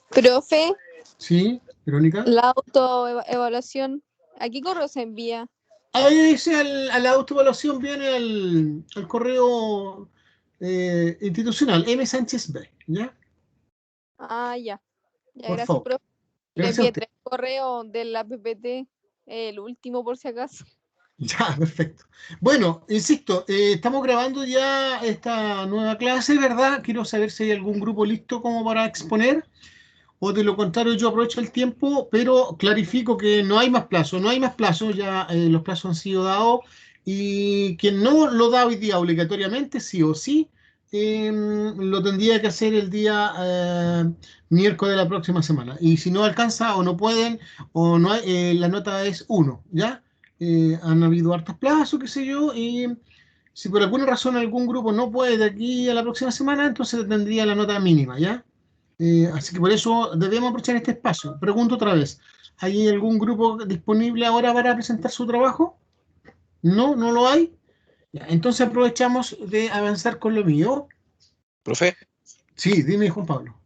Profe, Sí, Verónica. la autoevaluación, ¿a qué correo se envía? Ahí dice a la autoevaluación viene al correo institucional, M. Sánchez B, ¿ya? Ah, ya. Ya, Por gracias, favor. profe. Le Gracias a envié usted. 3 correos de la PPT, el último por si acaso. Ya, perfecto. Bueno, insisto, estamos grabando ya esta nueva clase, ¿verdad? Quiero saber si hay algún grupo listo como para exponer, o de lo contrario yo aprovecho el tiempo, pero clarifico que no hay más plazo, no hay más plazo, ya los plazos han sido dados y quien no lo da hoy día obligatoriamente, sí o sí, lo tendría que hacer el día miércoles de la próxima semana. Y si no alcanza o no pueden, o no hay, la nota es 1, ¿ya? Han habido hartos plazos, qué sé yo, y si por alguna razón algún grupo no puede de aquí a la próxima semana, entonces tendría la nota mínima, ¿ya? Así que por eso debemos aprovechar este espacio. Pregunto otra vez, ¿hay algún grupo disponible ahora para presentar su trabajo? No, no lo hay. Ya, entonces aprovechamos de avanzar con lo mío. Profe, Sí, dime, Juan Pablo.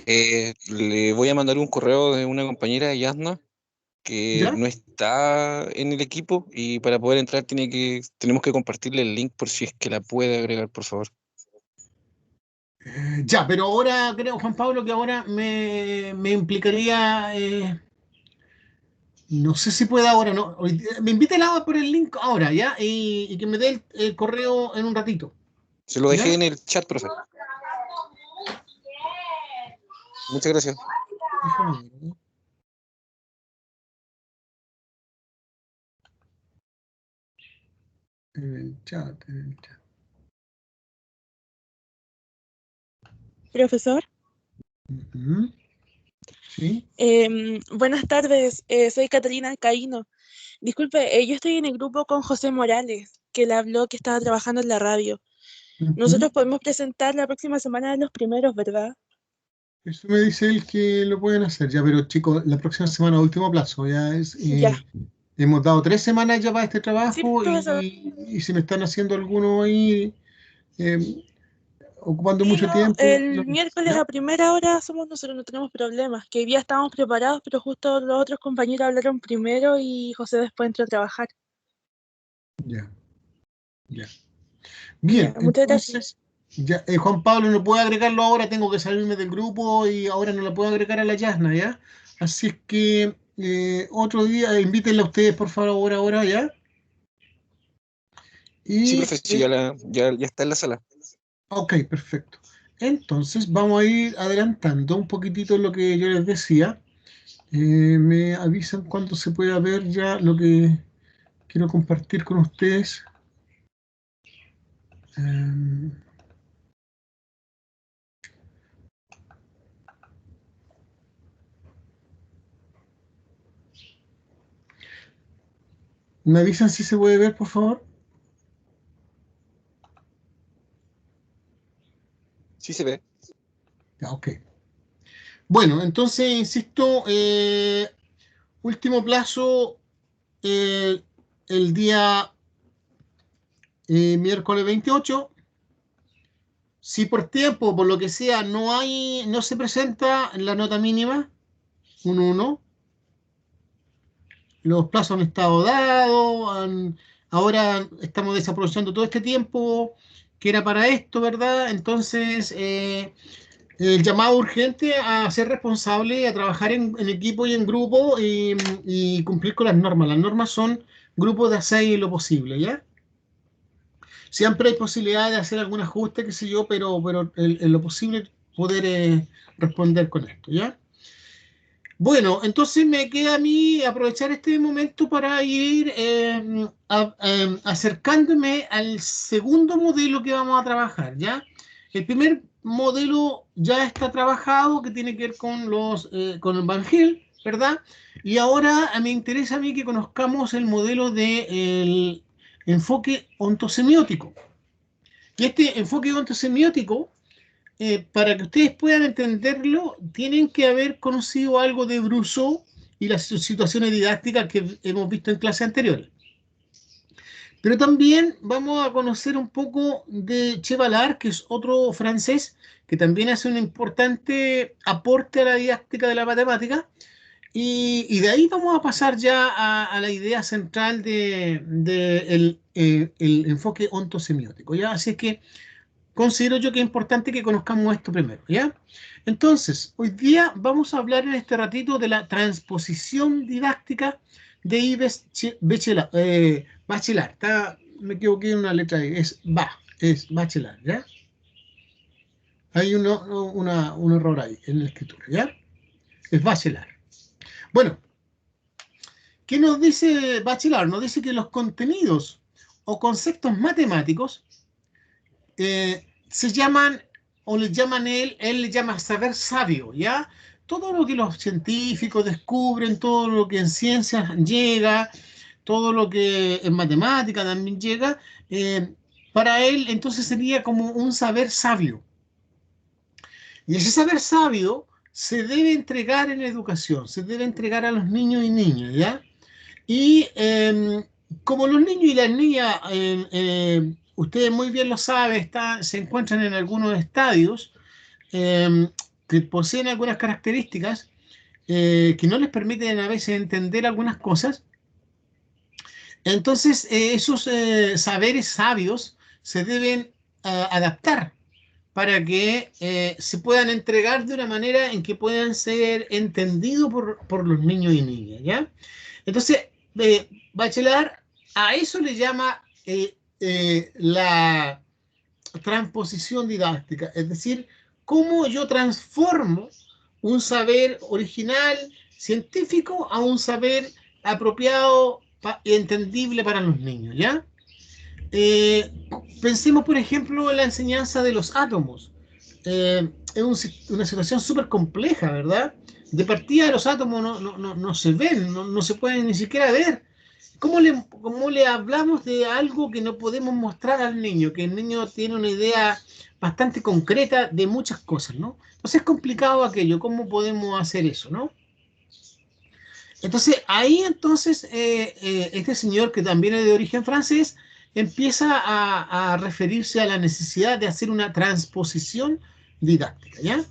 le voy a mandar un correo de una compañera de Yasna que ¿Ya? no está en el equipo y para poder entrar tenemos que compartirle el link por si es que la puede agregar, por favor. Ya, pero ahora creo, Juan Pablo, que ahora me implicaría, no sé si puede ahora, no. Me invita por el link ahora, ¿ya? Y que me dé el correo en un ratito, Se lo dejé ¿ya? en el chat, profe. Muchas gracias. Déjame ver, ¿eh? En el chat, en el chat. Profesor, Ujú. Sí. buenas tardes, soy Catalina Caíno. Disculpe, yo estoy en el grupo con José Morales, que le habló que estaba trabajando en la radio. Ujú. Nosotros podemos presentar la próxima semana a los primeros, ¿verdad? Eso me dice él que lo pueden hacer ya, pero chicos, la próxima semana, último plazo, ya es, Ya. hemos dado 3 semanas ya para este Sí, trabajo profesor. y si me están haciendo alguno ahí eh, ocupando Sí, mucho no, tiempo, el miércoles ¿ya? a primera hora somos nosotros, no tenemos problemas. Que hoy día estábamos preparados, pero justo los otros compañeros hablaron primero y José después entró a trabajar. Ya, ya. Ya, Bien, muchas gracias. entonces, ya, Juan Pablo, no puedo agregarlo ahora, tengo que salirme del grupo y ahora no la puedo agregar a la Yasna, ¿ya? Así es que otro día invítenla a ustedes, por favor, ahora, ¿ya? Sí, Y profe, sí, ya está en la sala. ok, perfecto. Entonces vamos a ir adelantando un poquitito lo que yo les decía. Me avisan cuando se pueda ver ya lo que quiero compartir con ustedes. Eh, ¿Me avisan si se puede ver, por favor? Sí se ve. Ya, ok. Bueno, entonces, insisto, último plazo eh, el día miércoles 28. Si por tiempo, por lo que sea, no se presenta la nota mínima, un 1. Los plazos han estado dados, ahora estamos desaprovechando todo este tiempo que era para esto, ¿verdad? Entonces, el llamado urgente a ser responsable, a trabajar en equipo y en grupo y cumplir con las normas. Las normas son grupos de a 6 en lo posible, ¿ya? Siempre hay posibilidad de hacer algún ajuste, qué sé yo, pero en lo posible poder responder con esto, ¿ya? Bueno, entonces me queda a mí aprovechar este momento para ir acercándome al segundo modelo que vamos a trabajar, ¿ya? El primer modelo ya está trabajado, que tiene que ver con el Van Gogh, ¿verdad? Y ahora me interesa a mí que conozcamos el modelo del enfoque ontosemiótico. Y este enfoque ontosemiótico para que ustedes puedan entenderlo, tienen que haber conocido algo de Brousseau y las situaciones didácticas que hemos visto en clases anteriores. Pero también vamos a conocer un poco de Che Ballard, que es otro francés que también hace un importante aporte a la didáctica de la matemática. Y de ahí vamos a pasar ya a la idea central de el enfoque ontosemiótico, ¿ya? Así es que considero yo que es importante que conozcamos esto primero, ¿ya? Entonces, hoy día vamos a hablar en este ratito de la transposición didáctica de Yves Bachelard. Bachelard, me equivoqué en una letra ahí, es Bachelard, ¿ya? Hay un error ahí en la escritura, ¿ya? Es Bachelard. Bueno, ¿qué nos dice Bachelard? Nos dice que los contenidos o conceptos matemáticos se llaman, o le llaman él le llama saber sabio, ¿ya? Todo lo que los científicos descubren, todo lo que en ciencias llega, todo lo que en matemática también llega, para él entonces sería como un saber sabio. Y ese saber sabio se debe entregar en educación, se debe entregar a los niños y niñas, ¿ya? Y como los niños y las niñas, ustedes muy bien lo saben, se encuentran en algunos estadios que poseen algunas características que no les permiten a veces entender algunas cosas. Entonces, esos saberes sabios se deben adaptar para que se puedan entregar de una manera en que puedan ser entendidos por los niños y niñas, ¿ya? Entonces, Bachelard a eso le llama la transposición didáctica, es decir, cómo yo transformo un saber original científico a un saber apropiado y entendible para los niños, ¿ya? Eh, Pensemos, por ejemplo, en la enseñanza de los átomos. Es una situación súper compleja, ¿verdad? De partida los átomos no se ven, no se pueden ni siquiera ver. ¿Cómo le hablamos de algo que no podemos mostrar al niño? Que el niño tiene una idea bastante concreta de muchas cosas, ¿no? Entonces es complicado aquello, ¿cómo podemos hacer eso, no? Entonces ahí este señor que también es de origen francés empieza a referirse a la necesidad de hacer una transposición didáctica, ¿ya?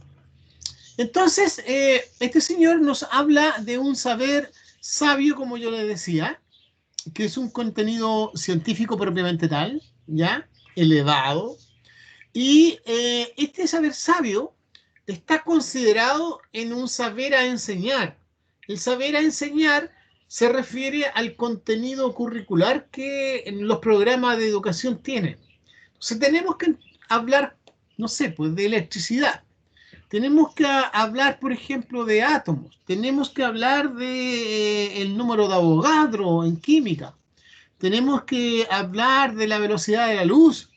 Entonces, este señor nos habla de un saber sabio, como yo le decía, que es un contenido científico propiamente tal, ¿ya? Elevado. Y este saber sabio está considerado en un saber a enseñar. El saber a enseñar se refiere al contenido curricular que los programas de educación tienen. Entonces tenemos que hablar, no sé, pues de electricidad. Tenemos que hablar, por ejemplo, de átomos. Tenemos que hablar de el número de Avogadro en química. Tenemos que hablar de la velocidad de la luz.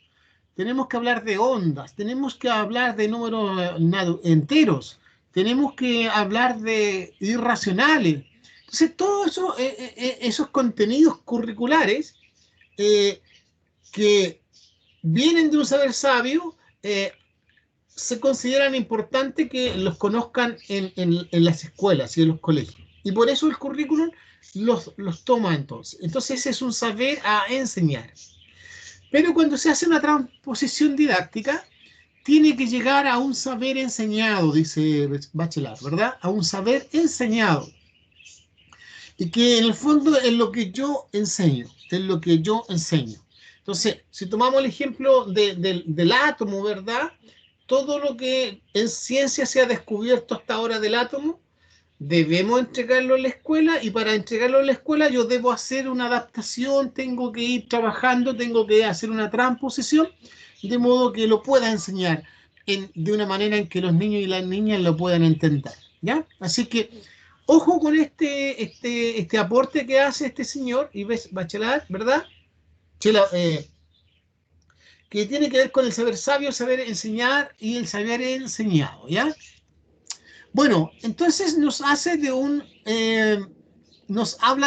Tenemos que hablar de ondas. Tenemos que hablar de números enteros. Tenemos que hablar de irracionales. Entonces, todos esos contenidos curriculares que vienen de un saber sabio, se consideran importantes que los conozcan en las escuelas y en los colegios. Y por eso el currículum los toma entonces. Entonces ese es un saber a enseñar. Pero cuando se hace una transposición didáctica, tiene que llegar a un saber enseñado, dice Bachelard, ¿verdad? A un saber enseñado. Y que en el fondo es lo que yo enseño, es lo que yo enseño. Entonces, si tomamos el ejemplo del átomo, ¿verdad? Todo lo que en ciencia se ha descubierto hasta ahora del átomo, debemos entregarlo en la escuela, y para entregarlo en la escuela yo debo hacer una adaptación, tengo que ir trabajando, tengo que hacer una transposición, de modo que lo pueda enseñar de una manera en que los niños y las niñas lo puedan entender, ¿ya? Así que, ojo con este aporte que hace este señor, Yves Bachelard, ¿verdad? Que tiene que ver con el saber sabio, saber enseñar y el saber enseñado, ¿ya? Bueno, entonces nos habla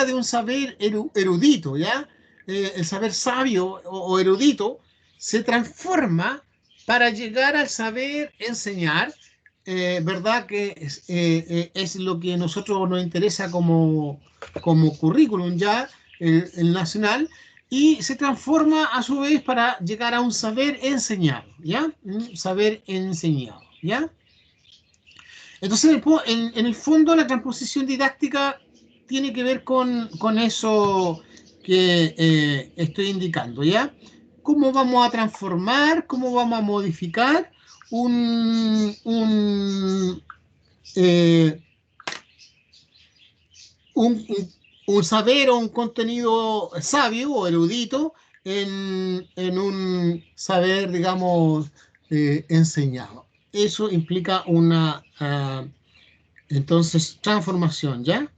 de un saber erudito, ¿ya? El saber sabio o erudito se transforma para llegar al saber enseñar, ¿verdad? Que es lo que a nosotros nos interesa como currículum ya, el nacional. y se transforma a su vez para llegar a un saber enseñado, ¿ya? Un saber enseñado, ¿ya? Entonces, en el fondo, la transposición didáctica tiene que ver con eso que estoy indicando, ¿ya? ¿Cómo vamos a transformar, cómo vamos a modificar un, eh, un, un saber o un contenido sabio o erudito en un saber, digamos, enseñado? Eso implica una, entonces, transformación, ¿ya?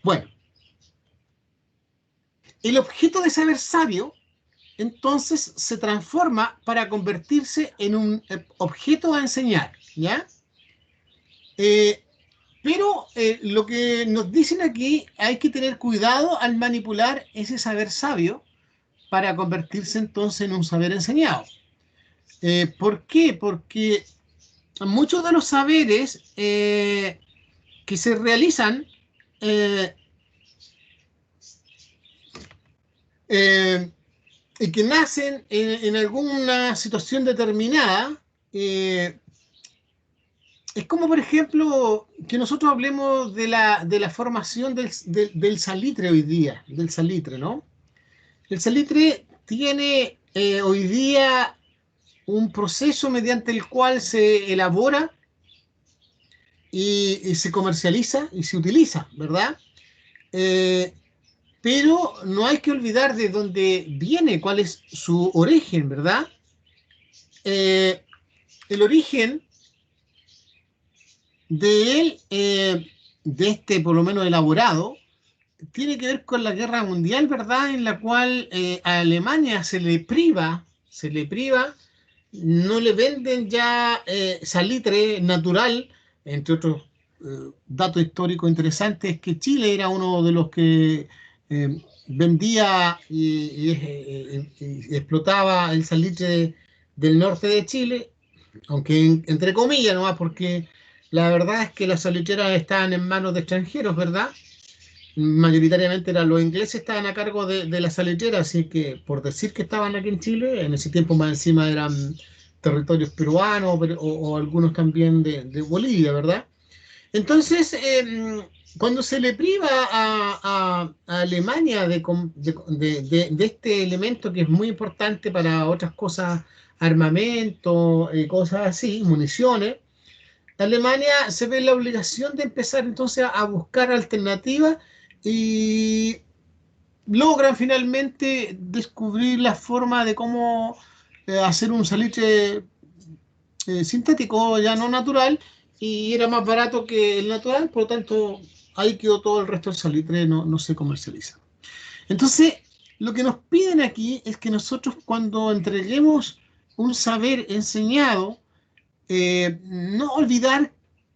Bueno, el objeto de saber sabio, entonces, se transforma para convertirse en un objeto a enseñar, ¿ya? Eh, pero lo que nos dicen aquí, hay que tener cuidado al manipular ese saber sabio para convertirse entonces en un saber enseñado. ¿Por qué? Porque muchos de los saberes que se realizan eh, eh, y que nacen en alguna situación determinada, es como, por ejemplo, que nosotros hablemos de la formación del salitre hoy día, del salitre, ¿no? El salitre tiene hoy día un proceso mediante el cual se elabora y se comercializa y se utiliza, ¿verdad? Eh, pero no hay que olvidar de dónde viene, cuál es su origen, ¿verdad? Eh, el origen de él, de este por lo menos elaborado, tiene que ver con la guerra mundial, ¿verdad? En la cual a Alemania se le priva, no le venden ya salitre natural, entre otros datos históricos interesantes, que Chile era uno de los que vendía y explotaba el salitre del norte de Chile, aunque entre comillas nomás, porque la verdad es que las salitreras estaban en manos de extranjeros, ¿verdad? Mayoritariamente eran los ingleses, estaban a cargo de la salitera, así que por decir que estaban aquí en Chile, en ese tiempo más encima eran territorios peruanos o algunos también de Bolivia, ¿verdad? Entonces, cuando se le priva a Alemania de este elemento que es muy importante para otras cosas, armamento, cosas así, municiones, Alemania se ve en la obligación de empezar entonces a buscar alternativas y logran finalmente descubrir la forma de cómo hacer un salitre sintético, ya no natural, y era más barato que el natural, por lo tanto ahí quedó todo el resto del salitre, no se comercializa. Entonces, lo que nos piden aquí es que nosotros cuando entreguemos un saber enseñado, no olvidar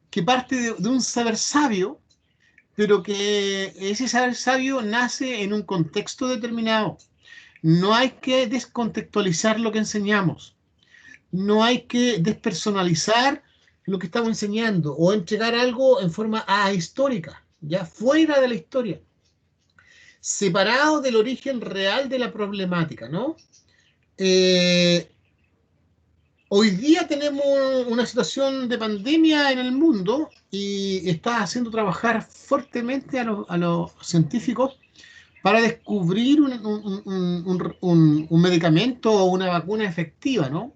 que parte de un saber sabio, pero que ese saber sabio nace en un contexto determinado. No hay que descontextualizar lo que enseñamos. No hay que despersonalizar lo que estamos enseñando o entregar algo en forma ahistórica, ya fuera de la historia, separado del origen real de la problemática, ¿no? Eh, Hoy día tenemos una situación de pandemia en el mundo y está haciendo trabajar fuertemente a los científicos para descubrir un medicamento o una vacuna efectiva, ¿no?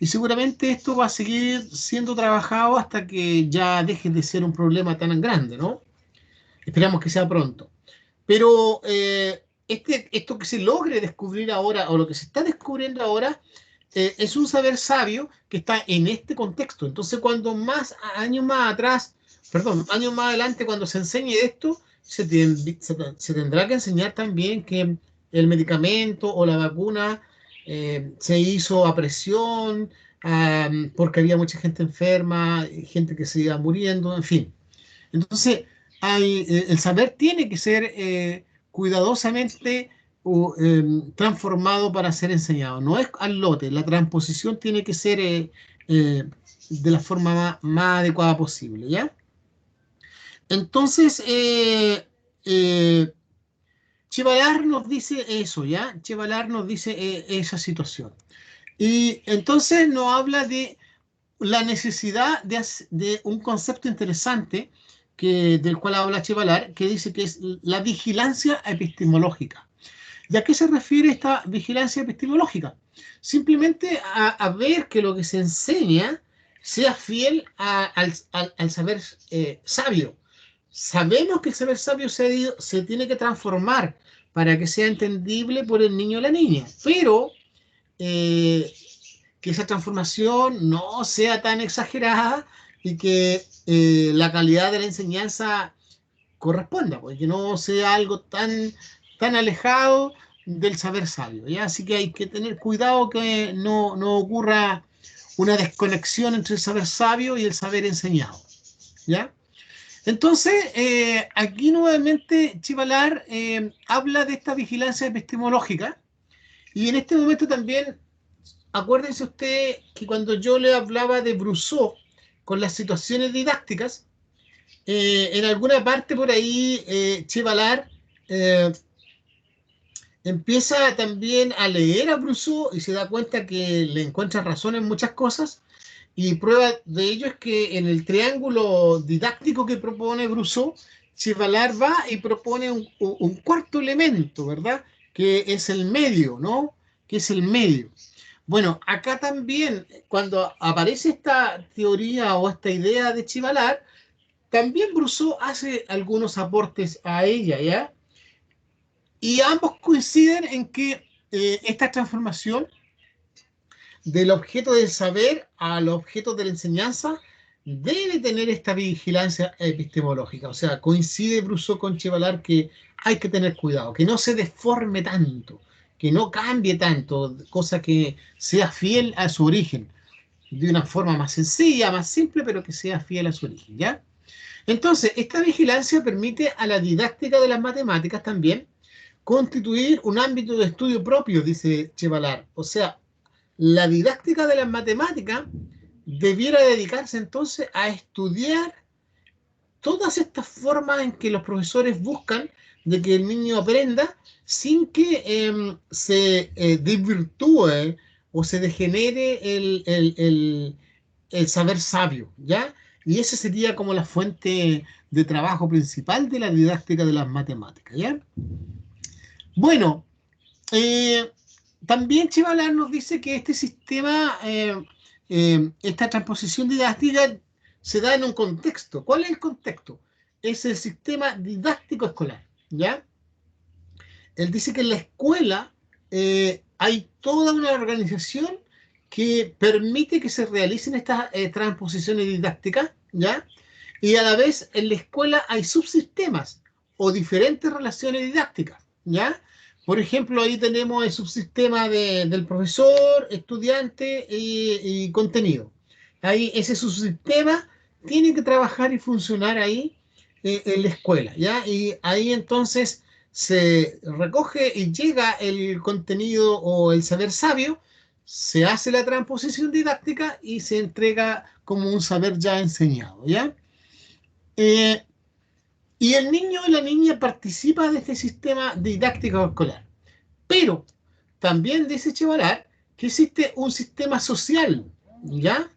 Y seguramente esto va a seguir siendo trabajado hasta que ya deje de ser un problema tan grande, ¿no? Esperamos que sea pronto. Pero esto que se logre descubrir ahora, o lo que se está descubriendo ahora, es un saber sabio que está en este contexto. Entonces, cuando años más atrás, perdón, años más adelante, cuando se enseñe esto, se tendrá que enseñar también que el medicamento o la vacuna se hizo a presión, porque había mucha gente enferma, gente que se iba muriendo, en fin. Entonces, el saber tiene que ser cuidadosamente transformado para ser enseñado. No es al lote, la transposición tiene que ser de la forma más adecuada posible, ¿ya? Entonces, Chevalar nos dice eso, ¿ya? Chevalar nos dice esa situación. Y entonces nos habla de la necesidad de un concepto interesante del cual habla Chevalar, que dice que es la vigilancia epistemológica. ¿Y a qué se refiere esta vigilancia epistemológica? Simplemente a ver que lo que se enseña sea fiel al saber sabio. Sabemos que el saber sabio se tiene que transformar para que sea entendible por el niño o la niña, pero que esa transformación no sea tan exagerada y que la calidad de la enseñanza corresponda, porque no sea algo tan alejado del saber sabio, ¿ya? Así que hay que tener cuidado que no ocurra una desconexión entre el saber sabio y el saber enseñado, ¿ya? Entonces, aquí nuevamente Chevalar habla de esta vigilancia epistemológica y en este momento también, acuérdense usted que cuando yo le hablaba de Brousseau con las situaciones didácticas, en alguna parte por ahí Chevalar empieza también a leer a Brousseau y se da cuenta que le encuentra razón en muchas cosas, y prueba de ello es que en el triángulo didáctico que propone Brousseau, Chevalar va y propone un cuarto elemento, ¿verdad? Que es el medio, ¿no? Que es el medio. Bueno, acá también, cuando aparece esta teoría o esta idea de Chevalar, también Brousseau hace algunos aportes a ella, ¿ya? Y ambos coinciden en que esta transformación del objeto del saber al objeto de la enseñanza debe tener esta vigilancia epistemológica. O sea, coincide Brousseau con Chevalar que hay que tener cuidado, que no se deforme tanto, que no cambie tanto, cosa que sea fiel a su origen, de una forma más sencilla, más simple, pero que sea fiel a su origen, ¿ya? Entonces, esta vigilancia permite a la didáctica de las matemáticas también constituir un ámbito de estudio propio, dice Chevalar. O sea, la didáctica de las matemáticas debiera dedicarse entonces a estudiar todas estas formas en que los profesores buscan de que el niño aprenda sin que se desvirtúe o se degenere el saber sabio, ¿ya? Y esa sería como la fuente de trabajo principal de la didáctica de las matemáticas, ¿ya? Bueno, también Chevalar nos dice que este sistema, esta transposición didáctica se da en un contexto. ¿Cuál es el contexto? Es el sistema didáctico escolar, ¿ya? Él dice que en la escuela hay toda una organización que permite que se realicen estas transposiciones didácticas, ¿ya? Y a la vez en la escuela hay subsistemas o diferentes relaciones didácticas, ¿ya? Por ejemplo, ahí tenemos el subsistema del profesor, estudiante y contenido. Ahí ese subsistema tiene que trabajar y funcionar ahí en la escuela, ¿ya? Y ahí entonces se recoge y llega el contenido o el saber sabio, se hace la transposición didáctica y se entrega como un saber ya enseñado, ¿ya? Y el niño o la niña participa de este sistema didáctico escolar. Pero también dice Chevalar que existe un sistema social, ¿ya?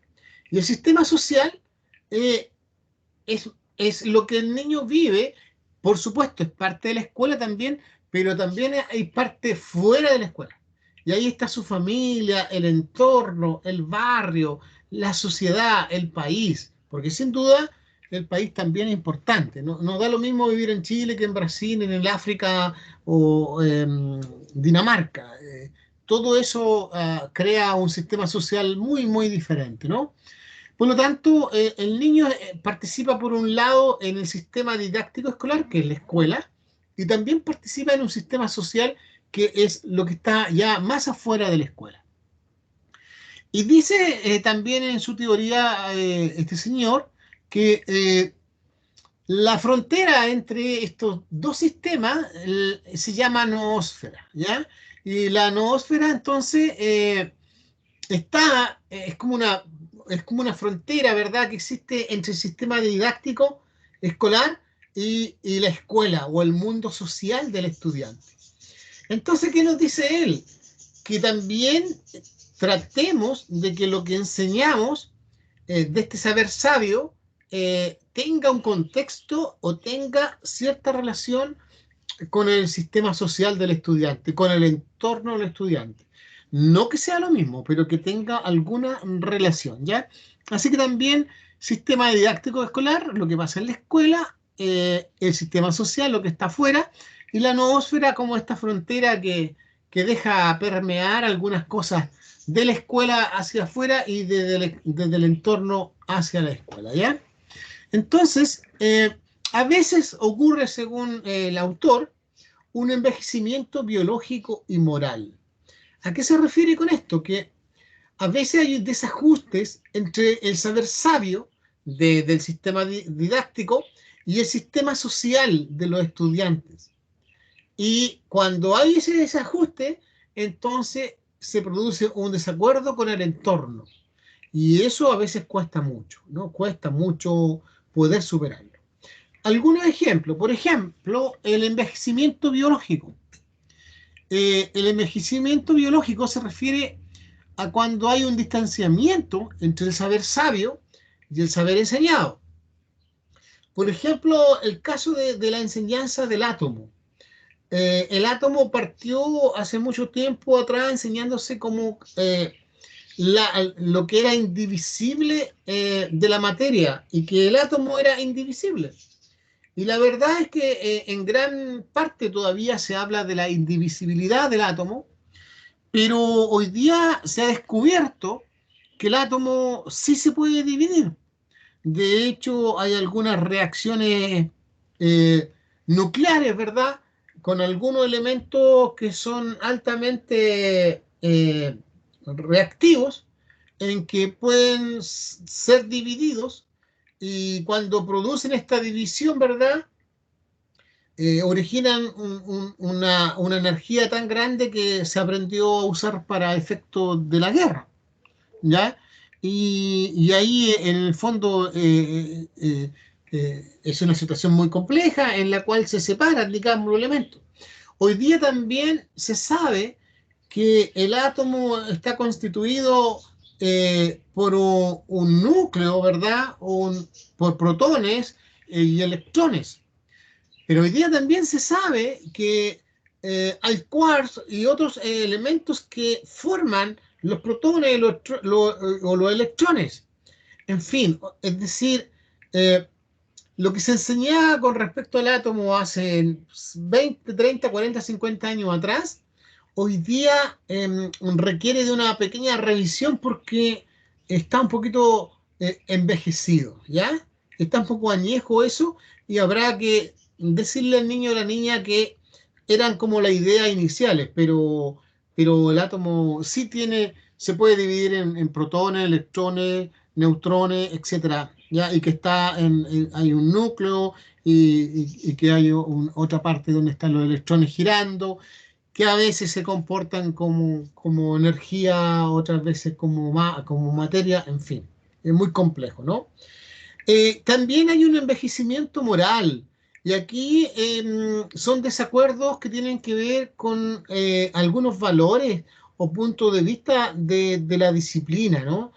Y el sistema social es lo que el niño vive, por supuesto, es parte de la escuela también, pero también hay parte fuera de la escuela. Y ahí está su familia, el entorno, el barrio, la sociedad, el país, porque sin duda el país también es importante. No da lo mismo vivir en Chile que en Brasil, en el África o Dinamarca. Todo eso crea un sistema social muy, muy diferente, ¿no? Por lo tanto, el niño participa por un lado en el sistema didáctico escolar, que es la escuela, y también participa en un sistema social que es lo que está ya más afuera de la escuela. Y dice también en su teoría este señor que la frontera entre estos dos sistemas se llama noósfera, ¿ya? Y la noósfera entonces es como una frontera, ¿verdad?, que existe entre el sistema didáctico escolar y la escuela o el mundo social del estudiante. Entonces, ¿qué nos dice él? Que también tratemos de que lo que enseñamos de este saber sabio tenga un contexto o tenga cierta relación con el sistema social del estudiante, con el entorno del estudiante. No que sea lo mismo, pero que tenga alguna relación, ¿ya? Así que también sistema didáctico escolar, lo que pasa en la escuela, el sistema social, lo que está afuera, y la noósfera como esta frontera que deja permear algunas cosas de la escuela hacia afuera y desde el entorno hacia la escuela, ¿ya? Entonces, a veces ocurre, según el autor, un envejecimiento biológico y moral. ¿A qué se refiere con esto? Que a veces hay desajustes entre el saber sabio del sistema didáctico y el sistema social de los estudiantes. Y cuando hay ese desajuste, entonces se produce un desacuerdo con el entorno. Y eso a veces cuesta mucho, ¿no? Cuesta mucho poder superarlo. Algunos ejemplos, por ejemplo, el envejecimiento biológico. El envejecimiento biológico se refiere a cuando hay un distanciamiento entre el saber sabio y el saber enseñado. Por ejemplo, el caso de la enseñanza del átomo. El átomo partió hace mucho tiempo atrás enseñándose como lo que era indivisible de la materia y que el átomo era indivisible. Y la verdad es que en gran parte todavía se habla de la indivisibilidad del átomo, pero hoy día se ha descubierto que el átomo sí se puede dividir. De hecho, hay algunas reacciones nucleares, ¿verdad? Con algunos elementos que son altamente reactivos, en que pueden ser divididos y cuando producen esta división, ¿verdad? Originan una energía tan grande que se aprendió a usar para efectos de la guerra, ¿ya? Y ahí en el fondo es una situación muy compleja en la cual se separan, digamos, los elementos. Hoy día también se sabe que el átomo está constituido por un núcleo, ¿verdad? Por protones y electrones. Pero hoy día también se sabe que hay quarks y otros elementos que forman los protones o los electrones. En fin, es decir, lo que se enseñaba con respecto al átomo hace 20, 30, 40, 50 años atrás, hoy día requiere de una pequeña revisión porque está un poquito envejecido, ¿ya? Está un poco añejo eso y habrá que decirle al niño o a la niña que eran como las ideas iniciales, pero el átomo sí tiene, se puede dividir en protones, electrones, neutrones, etcétera, ¿ya? Y que está hay un núcleo y que hay otra parte donde están los electrones girando, que a veces se comportan como energía, otras veces como materia, en fin, es muy complejo, ¿no? También hay un envejecimiento moral, y aquí son desacuerdos que tienen que ver con algunos valores o puntos de vista de la disciplina, ¿no?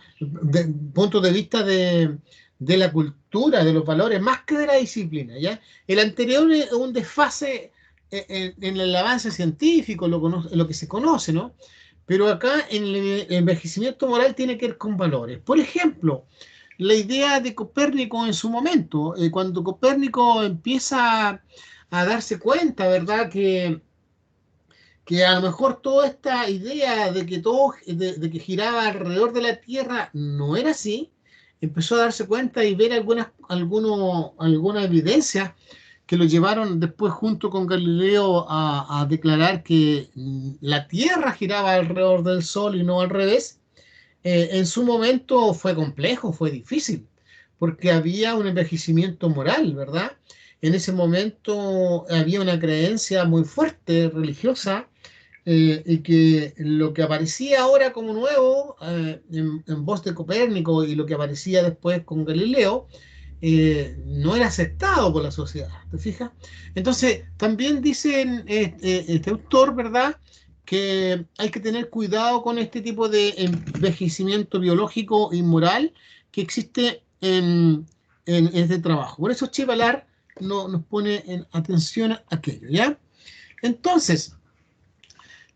Puntos de vista de la cultura, de los valores, más que de la disciplina, ¿ya? El anterior es un desfase en el avance científico, lo que se conoce, ¿no? Pero acá en el envejecimiento moral tiene que ver con valores. Por ejemplo, la idea de Copérnico en su momento, cuando Copérnico empieza a darse cuenta, ¿verdad? Que a lo mejor toda esta idea de que de que giraba alrededor de la Tierra no era así, empezó a darse cuenta y ver alguna evidencia que lo llevaron después junto con Galileo a declarar que la Tierra giraba alrededor del Sol y no al revés. En su momento fue complejo, fue difícil, porque había un envejecimiento moral, ¿verdad? En ese momento había una creencia muy fuerte religiosa y que lo que aparecía ahora como nuevo en voz de Copérnico y lo que aparecía después con Galileo no era aceptado por la sociedad, ¿te fijas? Entonces, también dicen este autor, ¿verdad?, que hay que tener cuidado con este tipo de envejecimiento biológico y moral que existe en este trabajo. Por eso Chivalar nos pone en atención a aquello, ¿ya? Entonces,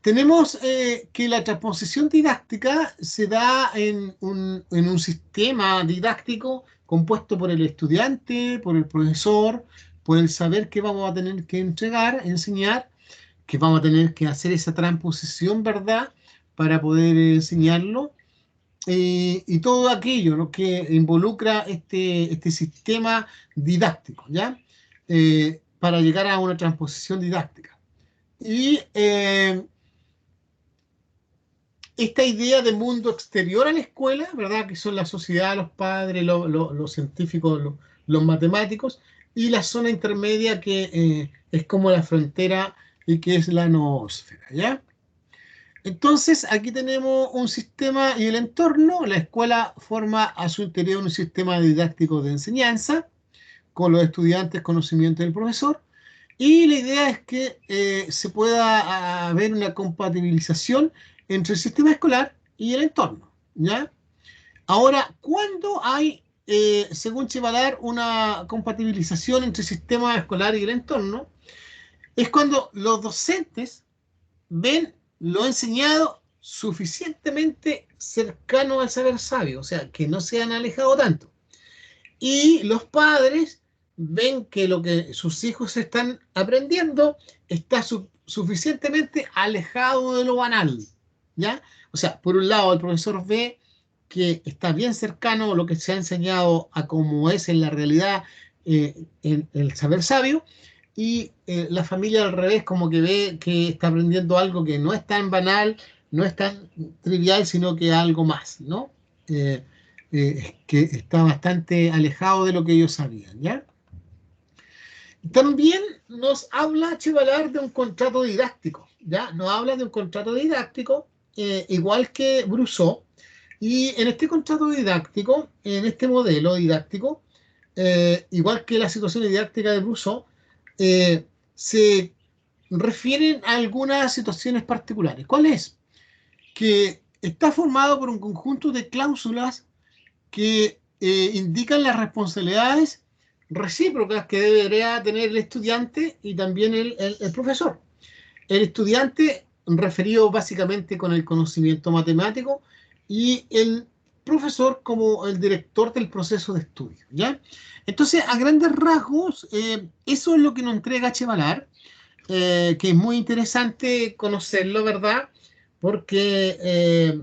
tenemos que la transposición didáctica se da en un sistema didáctico compuesto por el estudiante, por el profesor, por el saber que vamos a tener que entregar, enseñar, que vamos a tener que hacer esa transposición, ¿verdad?, para poder enseñarlo, y todo aquello, ¿no?, que involucra este sistema didáctico, ¿ya? Para llegar a una transposición didáctica. Y esta idea de mundo exterior a la escuela, ¿verdad?, que son la sociedad, los padres, los científicos, los matemáticos, y la zona intermedia que es como la frontera y que es la noósfera, ¿ya? Entonces, aquí tenemos un sistema y el entorno. La escuela forma a su interior un sistema didáctico de enseñanza, con los estudiantes, conocimiento del profesor, y la idea es que se pueda haber una compatibilización entre el sistema escolar y el entorno, ¿ya? Ahora, ¿cuándo hay, según Chivalar, una compatibilización entre el sistema escolar y el entorno? Es cuando los docentes ven lo enseñado suficientemente cercano al saber sabio, o sea, que no se han alejado tanto. Y los padres ven que lo que sus hijos están aprendiendo está suficientemente alejado de lo banal, ¿ya? O sea, por un lado el profesor ve que está bien cercano lo que se ha enseñado a cómo es en la realidad en el saber sabio, y la familia al revés como que ve que está aprendiendo algo que no es tan banal, no es tan trivial, sino que algo más, ¿no? Que está bastante alejado de lo que ellos sabían, ¿ya? También nos habla Chivalar de un contrato didáctico, ¿ya? Nos habla de un contrato didáctico, igual que Brousseau, y en este contrato didáctico, en este modelo didáctico, igual que la situación didáctica de Brousseau, se refieren a algunas situaciones particulares. ¿Cuál es? Que está formado por un conjunto de cláusulas que indican las responsabilidades recíprocas que debería tener el estudiante y también el profesor. El estudiante, referido básicamente con el conocimiento matemático, y el profesor como el director del proceso de estudio, ¿ya? Entonces, a grandes rasgos, eso es lo que nos entrega Chivalar, que es muy interesante conocerlo, ¿verdad? Porque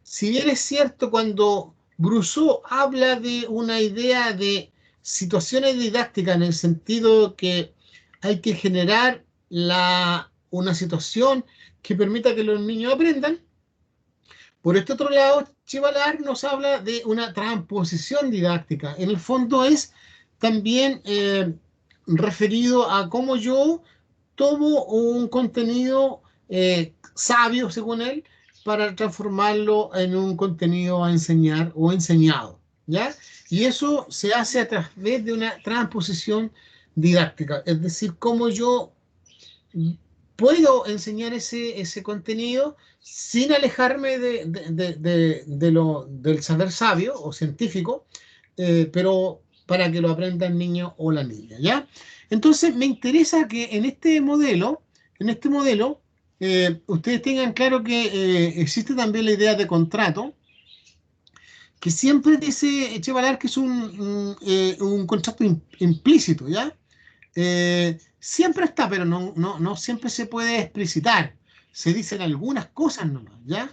si bien es cierto, cuando Brousseau habla de una idea de situaciones didácticas en el sentido que hay que generar una situación que permita que los niños aprendan, por este otro lado, Chivalar nos habla de una transposición didáctica. En el fondo es también referido a cómo yo tomo un contenido sabio, según él, para transformarlo en un contenido a enseñar o enseñado, ¿ya? Y eso se hace a través de una transposición didáctica, es decir, cómo yo puedo enseñar ese contenido sin alejarme del saber sabio o científico, pero para que lo aprenda el niño o la niña, ¿ya? Entonces, me interesa que en este modelo, ustedes tengan claro que existe también la idea de contrato, que siempre dice Chivalar que es un contrato implícito, ¿ya? Siempre está, pero no siempre se puede explicitar. Se dicen algunas cosas nomás, ¿ya?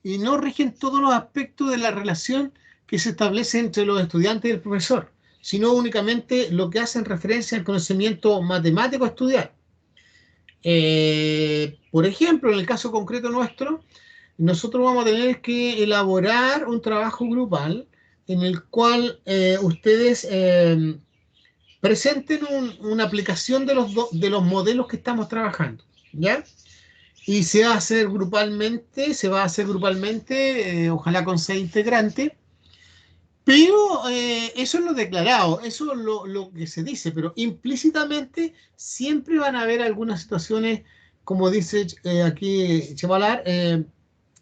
Y no rigen todos los aspectos de la relación que se establece entre los estudiantes y el profesor, sino únicamente lo que hacen referencia al conocimiento matemático a estudiar. Por ejemplo, en el caso concreto nuestro, nosotros vamos a tener que elaborar un trabajo grupal en el cual ustedes presenten una aplicación de los modelos que estamos trabajando, ¿ya? Y se va a hacer grupalmente, ojalá con 6 integrantes, pero eso es lo declarado, eso es lo que se dice, pero implícitamente siempre van a haber algunas situaciones, como dice aquí Chevalar,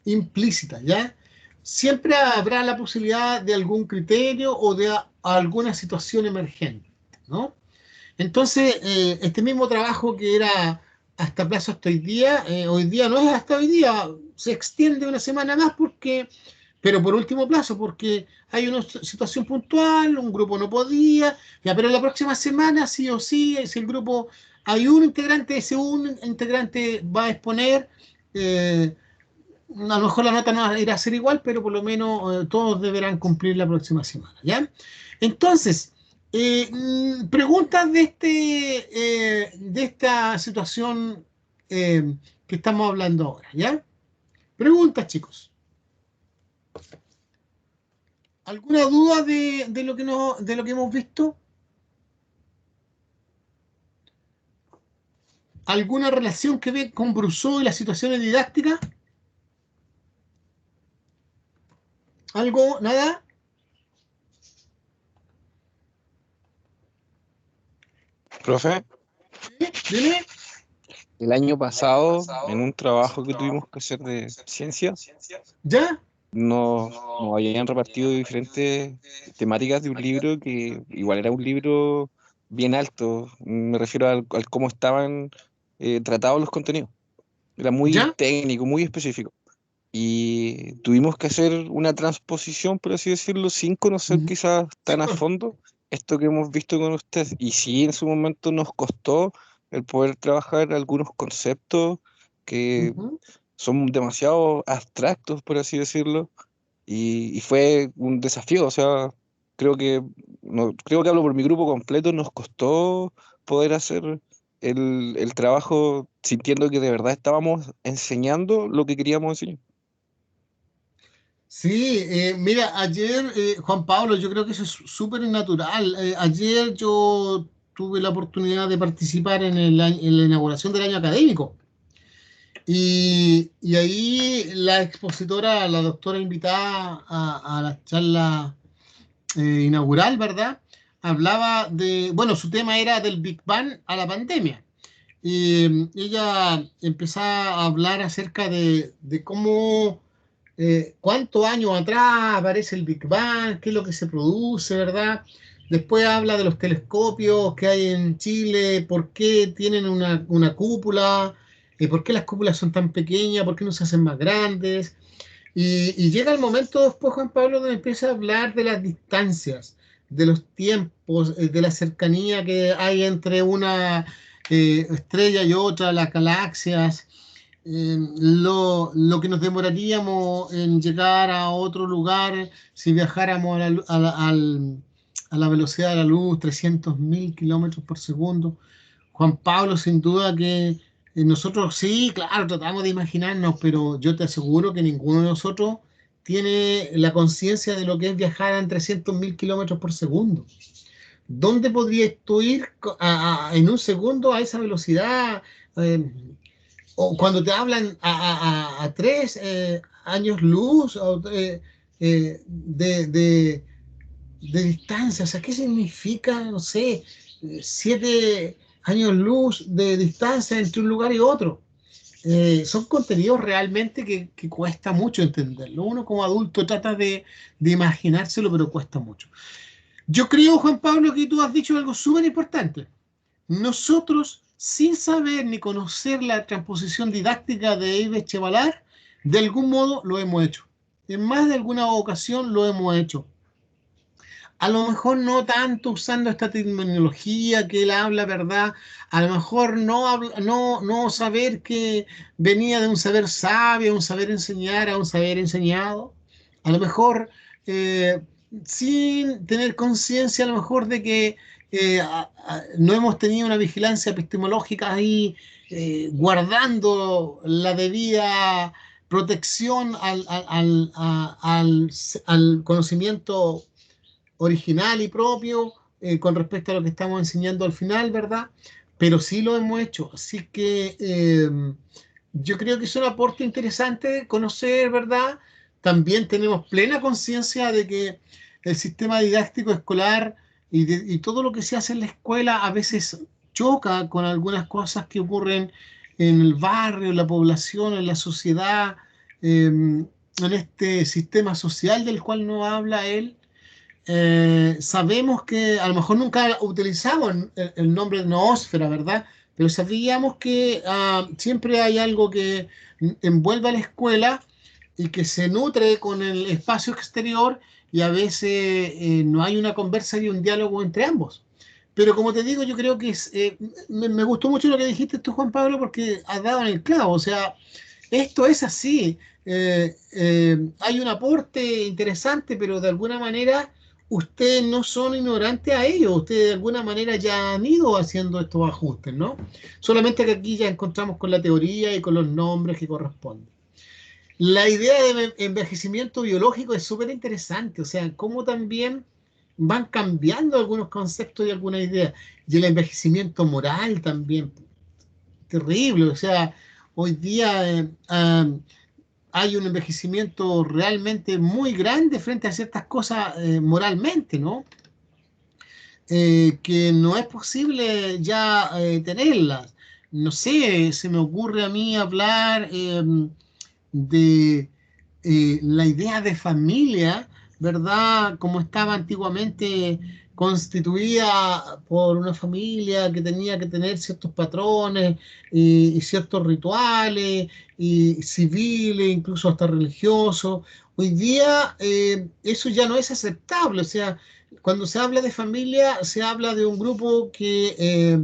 implícitas, ¿ya? Siempre habrá la posibilidad de algún criterio o de alguna situación emergente, ¿no? Entonces, este mismo trabajo que era hasta plazo hasta hoy día no es hasta hoy día, se extiende una semana más pero por último plazo, porque hay una situación puntual, un grupo no podía, ya, pero la próxima semana sí o sí, si el grupo, hay un integrante, ese un integrante va a exponer, a lo mejor la nota no va a ir a ser igual, pero por lo menos todos deberán cumplir la próxima semana, ¿ya? Entonces, preguntas de esta situación que estamos hablando ahora, ¿ya? Preguntas, chicos. ¿Alguna duda de lo que no, de lo que hemos visto? ¿Alguna relación que ve con Brousseau y las situaciones didácticas? ¿Algo? ¿Nada? Profe, Dime. el año pasado, en un trabajo que tuvimos que hacer de ciencia, ¿Ya? nos habían repartido diferentes temáticas de un libro que igual era un libro bien alto. Me refiero al cómo estaban tratados los contenidos. Era muy ¿Ya? técnico, muy específico. Y tuvimos que hacer una transposición, por así decirlo, sin conocer Ujú. quizás Sí, tan a pues. fondo esto que hemos visto con usted. Y sí, en su momento nos costó el poder trabajar algunos conceptos que Ujú. son demasiado abstractos, por así decirlo, y fue un desafío. O sea, creo que, no, creo que hablo por mi grupo completo, nos costó poder hacer el trabajo sintiendo que de verdad estábamos enseñando lo que queríamos enseñar. Sí, mira, ayer, Juan Pablo, yo creo que eso es súper natural. Ayer yo tuve la oportunidad de participar en la inauguración del año académico y ahí la expositora, la doctora invitada a la charla inaugural, ¿verdad? Hablaba de, bueno, su tema era del Big Bang a la pandemia. Y ella empezaba a hablar acerca de cómo cuántos años atrás aparece el Big Bang, qué es lo que se produce, ¿verdad? Después habla de los telescopios que hay en Chile, por qué tienen una cúpula, por qué las cúpulas son tan pequeñas, por qué no se hacen más grandes. Y llega el momento después, Juan Pablo, donde empieza a hablar de las distancias, de los tiempos, de la cercanía que hay entre una estrella y otra, las galaxias, lo que nos demoraríamos en llegar a otro lugar si viajáramos a la velocidad de la luz, 300.000 kilómetros por segundo. Juan Pablo, sin duda que nosotros sí, claro, tratamos de imaginarnos, pero yo te aseguro que ninguno de nosotros tiene la conciencia de lo que es viajar a 300.000 kilómetros por segundo. ¿Dónde podrías tú ir en un segundo a esa velocidad? Eh, o cuando te hablan a 3 años luz de distancia, o sea, ¿qué significa, no sé, 7 años luz de distancia entre un lugar y otro? Son contenidos realmente que cuesta mucho entenderlo. Uno como adulto trata de imaginárselo, pero cuesta mucho. Yo creo, Juan Pablo, que tú has dicho algo súper importante. Nosotros, sin saber ni conocer la transposición didáctica de Ives Chevalar, de algún modo lo hemos hecho. En más de alguna ocasión lo hemos hecho. A lo mejor no tanto usando esta terminología que él habla, ¿verdad? A lo mejor no saber que venía de un saber sabio, un saber enseñar a un saber enseñado. A lo mejor eh, sin tener conciencia, a lo mejor de que no hemos tenido una vigilancia epistemológica ahí guardando la debida protección al conocimiento original y propio con respecto a lo que estamos enseñando al final, ¿verdad? Pero sí lo hemos hecho. Así que yo creo que es un aporte interesante conocer, ¿verdad? También tenemos plena conciencia de que el sistema didáctico escolar y todo lo que se hace en la escuela a veces choca con algunas cosas que ocurren en el barrio, en la población, en la sociedad, en este sistema social del cual no habla él. Sabemos que a lo mejor nunca utilizamos el nombre de noósfera, ¿verdad? Pero sabíamos que siempre hay algo que envuelve a la escuela y que se nutre con el espacio exterior y a veces no hay una conversa y un diálogo entre ambos. Pero como te digo, yo creo que me gustó mucho lo que dijiste tú, Juan Pablo, porque has dado en el clavo. O sea, esto es así. Hay un aporte interesante, pero de alguna manera ustedes no son ignorantes a ello. Ustedes de alguna manera ya han ido haciendo estos ajustes, ¿no? Solamente que aquí ya encontramos con la teoría y con los nombres que corresponden. La idea de envejecimiento biológico es súper interesante, o sea, cómo también van cambiando algunos conceptos y algunas ideas. Y el envejecimiento moral también, terrible, o sea, hoy día hay un envejecimiento realmente muy grande frente a ciertas cosas moralmente, ¿no? Que no es posible ya tenerlas. No sé, se me ocurre a mí hablar de la idea de familia, ¿verdad? Como estaba antiguamente constituida por una familia que tenía que tener ciertos patrones y ciertos rituales y civiles, incluso hasta religiosos. Hoy día eso ya no es aceptable, o sea, cuando se habla de familia, se habla de un grupo que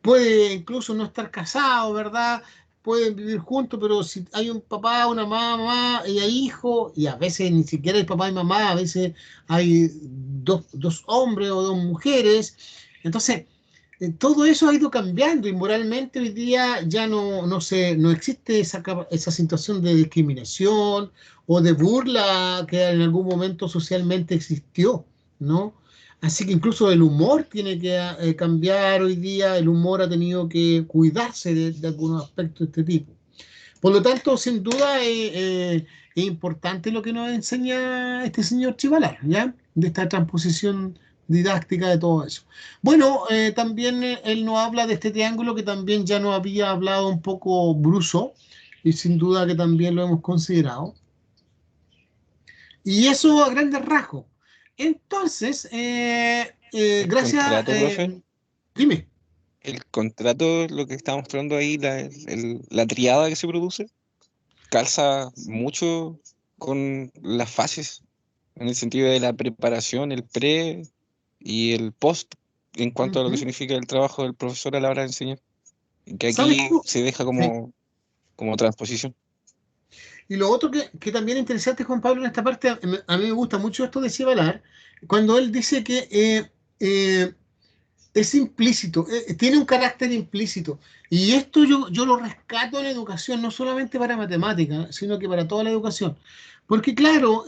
puede incluso no estar casado, ¿verdad? Pueden vivir juntos, pero si hay un papá, una mamá y hay hijos, y a veces ni siquiera hay papá y mamá, a veces hay dos hombres o dos mujeres. Entonces, todo eso ha ido cambiando y moralmente hoy día ya no existe esa situación de discriminación o de burla que en algún momento socialmente existió, ¿no? Así que incluso el humor tiene que cambiar hoy día, el humor ha tenido que cuidarse de algunos aspectos de este tipo. Por lo tanto, sin duda es importante lo que nos enseña este señor Chivalar, ¿ya? De esta transposición didáctica de todo eso. Bueno, también él nos habla de este triángulo que también ya nos había hablado un poco Bruso, y sin duda que también lo hemos considerado. Y eso a grandes rasgos. Entonces, El gracias. contrato, profe, Dime. el contrato, lo que está mostrando ahí, la triada que se produce, calza mucho con las fases, en el sentido de la preparación, el pre y el post, en cuanto a lo que Ujú. significa el trabajo del profesor a la hora de enseñar, que ¿Sabes aquí tú? se deja Sí. como transposición. Y lo otro que también es interesante, Juan Pablo, en esta parte, a mí me gusta mucho esto de Cibalar, cuando él dice que eh, es implícito, tiene un carácter implícito. Y esto yo lo rescato en la educación, no solamente para matemáticas, sino que para toda la educación. Porque claro,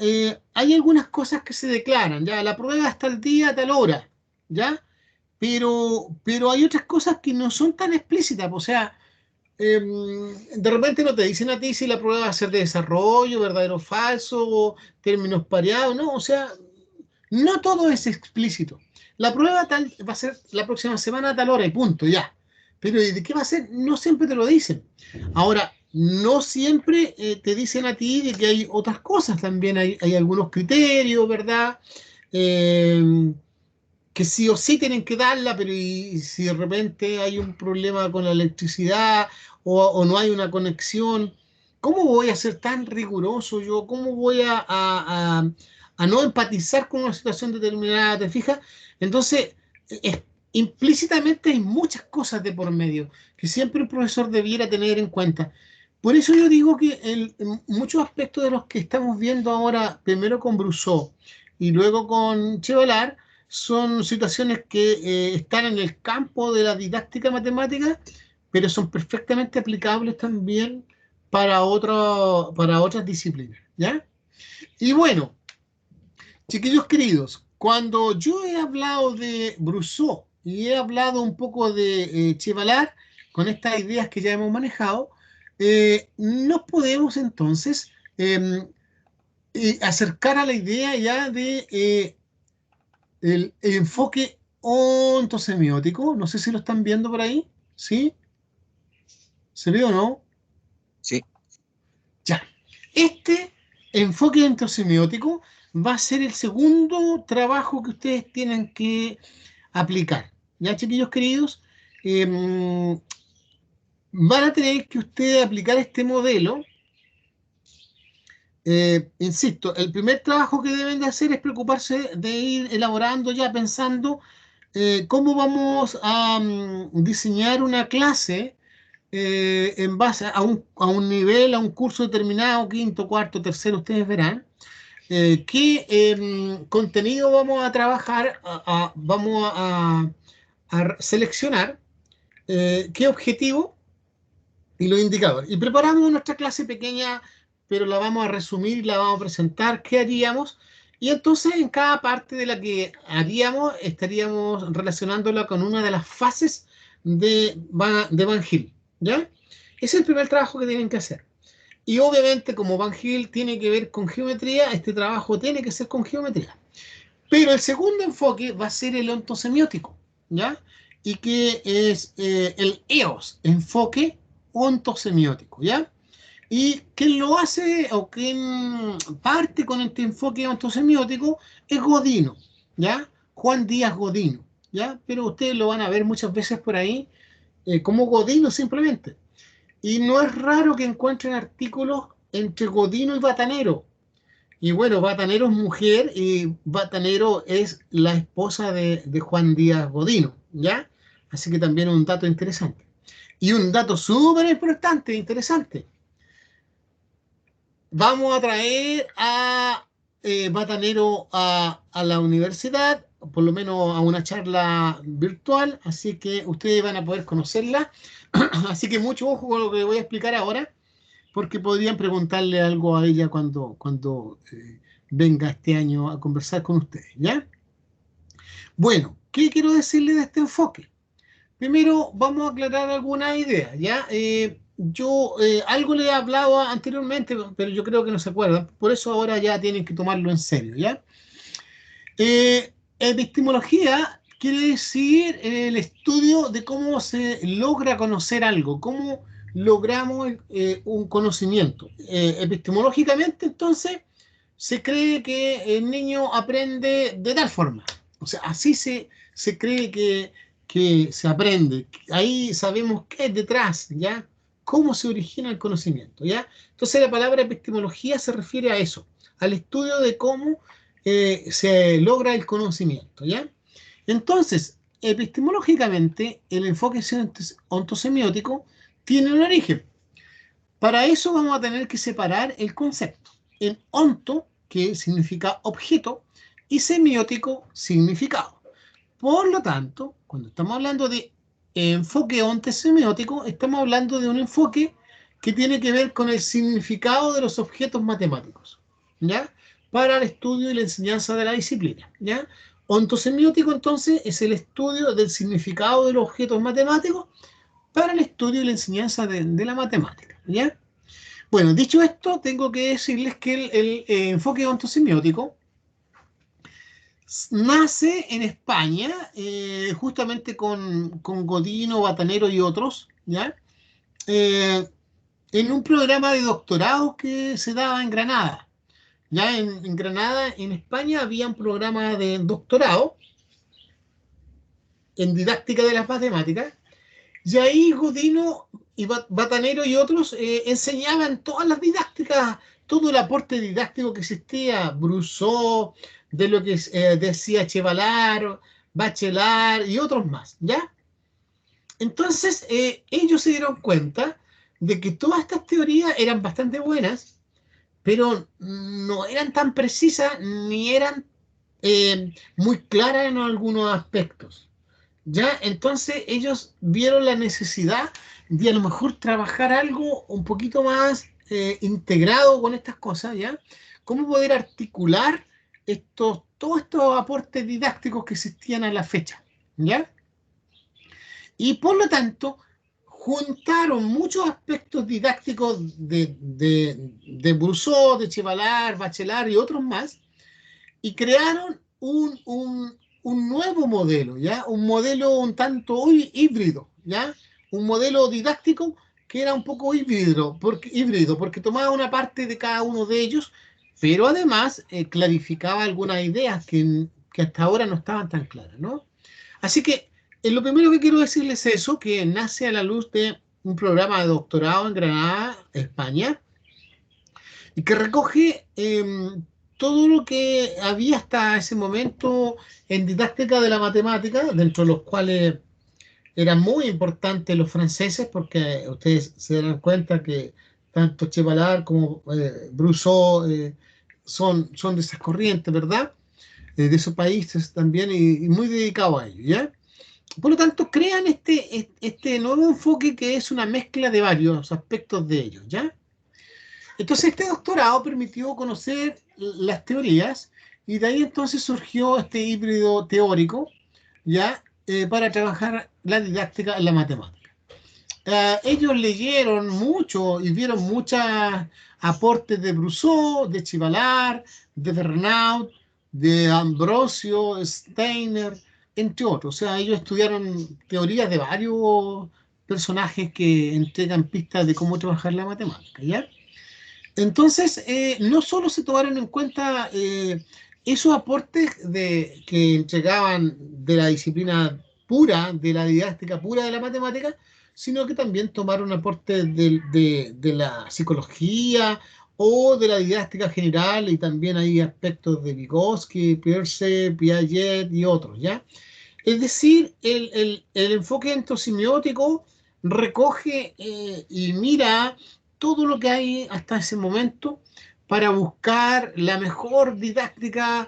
hay algunas cosas que se declaran, ya, la prueba está al día, a tal hora, ¿ya? Pero hay otras cosas que no son tan explícitas, o sea, de repente no te dicen a ti si la prueba va a ser de desarrollo, verdadero o falso, términos pareados, ¿no? O sea, no todo es explícito. La prueba tal va a ser la próxima semana a tal hora y punto, ya. Pero ¿y de qué va a ser? No siempre te lo dicen. Ahora, no siempre te dicen a ti de que hay otras cosas también, hay algunos criterios, ¿verdad? Eh, que sí o sí tienen que darla, pero y si de repente hay un problema con la electricidad o no hay una conexión, ¿cómo voy a ser tan riguroso yo? ¿Cómo voy a no empatizar con una situación determinada? ¿Te fijas? Entonces, es- implícitamente hay muchas cosas de por medio que siempre un profesor debiera tener en cuenta. Por eso yo digo que en muchos aspectos de los que estamos viendo ahora, primero con Brousseau y luego con Chevalar, son situaciones que están en el campo de la didáctica matemática, pero son perfectamente aplicables también para otras disciplinas, ¿ya? Y bueno, chiquillos queridos, cuando yo he hablado de Brousseau y he hablado un poco de Chevalar, con estas ideas que ya hemos manejado, nos podemos entonces acercar a la idea ya de el enfoque ontosemiótico. No sé si lo están viendo por ahí. ¿Sí? ¿Se ve o no? Sí. Ya. Este enfoque ontosemiótico va a ser el segundo trabajo que ustedes tienen que aplicar. ¿Ya, chiquillos queridos? Van a tener que ustedes aplicar este modelo. Insisto, el primer trabajo que deben de hacer es preocuparse de ir elaborando ya pensando cómo vamos a diseñar una clase en base a un nivel, a un curso determinado, quinto, cuarto, tercero, ustedes verán, qué contenido vamos a trabajar, vamos a seleccionar, qué objetivo y los indicadores. Y preparamos nuestra clase pequeña, pero la vamos a resumir y la vamos a presentar, qué haríamos. Y entonces en cada parte de la que haríamos estaríamos relacionándola con una de las fases de Van Hill, ¿ya? Ese es el primer trabajo que tienen que hacer. Y obviamente como Van Hill tiene que ver con geometría, este trabajo tiene que ser con geometría. Pero el segundo enfoque va a ser el ontosemiótico, ¿ya? Y que es el EOS, enfoque ontosemiótico, ¿ya? Y quien lo hace o quien parte con este enfoque ontosemiótico es Godino, ¿ya? Juan Díaz Godino, ¿ya? Pero ustedes lo van a ver muchas veces por ahí como Godino simplemente. Y no es raro que encuentren artículos entre Godino y Batanero. Y bueno, Batanero es mujer y Batanero es la esposa de Juan Díaz Godino, ¿ya? Así que también un dato interesante. Y un dato súper importante, interesante. Vamos a traer a Batanero a la universidad, por lo menos a una charla virtual, así que ustedes van a poder conocerla. Así que mucho ojo con lo que voy a explicar ahora, porque podrían preguntarle algo a ella cuando venga este año a conversar con ustedes, ¿ya? Bueno, ¿qué quiero decirle de este enfoque? Primero, vamos a aclarar algunas ideas, ¿ya? Yo algo le he hablado anteriormente, pero yo creo que no se acuerdan, por eso ahora ya tienen que tomarlo en serio, ¿ya? Epistemología quiere decir el estudio de cómo se logra conocer algo, cómo logramos un conocimiento. Epistemológicamente, entonces, se cree que el niño aprende de tal forma. O sea, así se cree que se aprende. Ahí sabemos qué es detrás, ¿ya? Cómo se origina el conocimiento, ¿ya? Entonces la palabra epistemología se refiere a eso, al estudio de cómo se logra el conocimiento, ¿ya? Entonces, epistemológicamente, el enfoque ontosemiótico tiene un origen. Para eso vamos a tener que separar el concepto en onto, que significa objeto, y semiótico, significado. Por lo tanto, cuando estamos hablando de enfoque ontosemiótico, estamos hablando de un enfoque que tiene que ver con el significado de los objetos matemáticos, ¿ya? Para el estudio y la enseñanza de la disciplina, ¿ya? Ontosemiótico, entonces, es el estudio del significado de los objetos matemáticos para el estudio y la enseñanza de la matemática, ¿ya? Bueno, dicho esto, tengo que decirles que el enfoque ontosemiótico nace en España, justamente con Godino, Batanero y otros, ¿ya? Eh, en un programa de doctorado que se daba en Granada. Ya en Granada, en España, había un programa de doctorado en didáctica de las matemáticas, y ahí Godino y Batanero y otros enseñaban todas las didácticas, todo el aporte didáctico que existía, Brousseau, de lo que decía Chevalar, Bachelard y otros más, ¿ya? Entonces, ellos se dieron cuenta de que todas estas teorías eran bastante buenas, pero no eran tan precisas ni eran muy claras en algunos aspectos. ¿Ya? Entonces ellos vieron la necesidad de a lo mejor trabajar algo un poquito más integrado con estas cosas, ¿ya? Cómo poder articular todos estos aportes didácticos que existían a la fecha, ¿ya? Y por lo tanto, juntaron muchos aspectos didácticos de Brousseau, de Chevalar, Bachelard y otros más, y crearon un nuevo modelo, ¿ya? Un modelo un tanto híbrido, ¿ya? Un modelo didáctico que era un poco híbrido, porque tomaba una parte de cada uno de ellos, pero además clarificaba algunas ideas que hasta ahora no estaban tan claras, ¿no? Así que lo primero que quiero decirles es eso, que nace a la luz de un programa de doctorado en Granada, España, y que recoge todo lo que había hasta ese momento en didáctica de la matemática, dentro de los cuales eran muy importantes los franceses, porque ustedes se darán cuenta que tanto Chevalard como Brousseau son de esas corrientes, ¿verdad? De esos países también y muy dedicados a ello, ¿ya? Por lo tanto, crean este nuevo enfoque que es una mezcla de varios aspectos de ellos, ¿ya? Entonces, este doctorado permitió conocer las teorías y de ahí entonces surgió este híbrido teórico, ¿ya? Para trabajar la didáctica en la matemática. Ellos leyeron mucho y vieron muchos aportes de Brousseau, de Chivalard, de Bernaut, de Ambrosio, Steiner, entre otros. O sea, ellos estudiaron teorías de varios personajes que entregan pistas de cómo trabajar la matemática, ¿ya? Entonces, no solo se tomaron en cuenta esos aportes que entregaban de la disciplina pura, de la didáctica pura de la matemática, sino que también tomaron aportes de la psicología o de la didáctica general, y también hay aspectos de Vygotsky, Peirce, Piaget y otros, ¿ya? Es decir, el enfoque entrosemiótico recoge y mira todo lo que hay hasta ese momento para buscar la mejor didáctica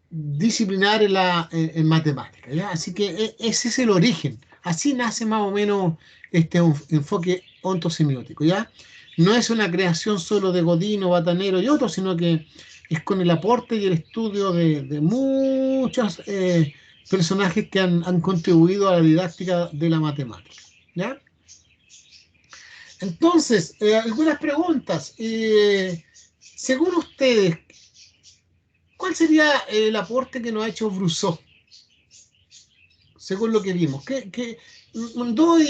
disciplinar en matemática, ¿ya? Así que ese es el origen. Así nace más o menos este enfoque ontosemiótico, ¿ya? No es una creación solo de Godino, Batanero y otros, sino que es con el aporte y el estudio de muchos personajes que han contribuido a la didáctica de la matemática, ¿ya? Entonces, algunas preguntas. Según ustedes, ¿cuál sería el aporte que nos ha hecho Brousseau? Según lo que vimos. Dos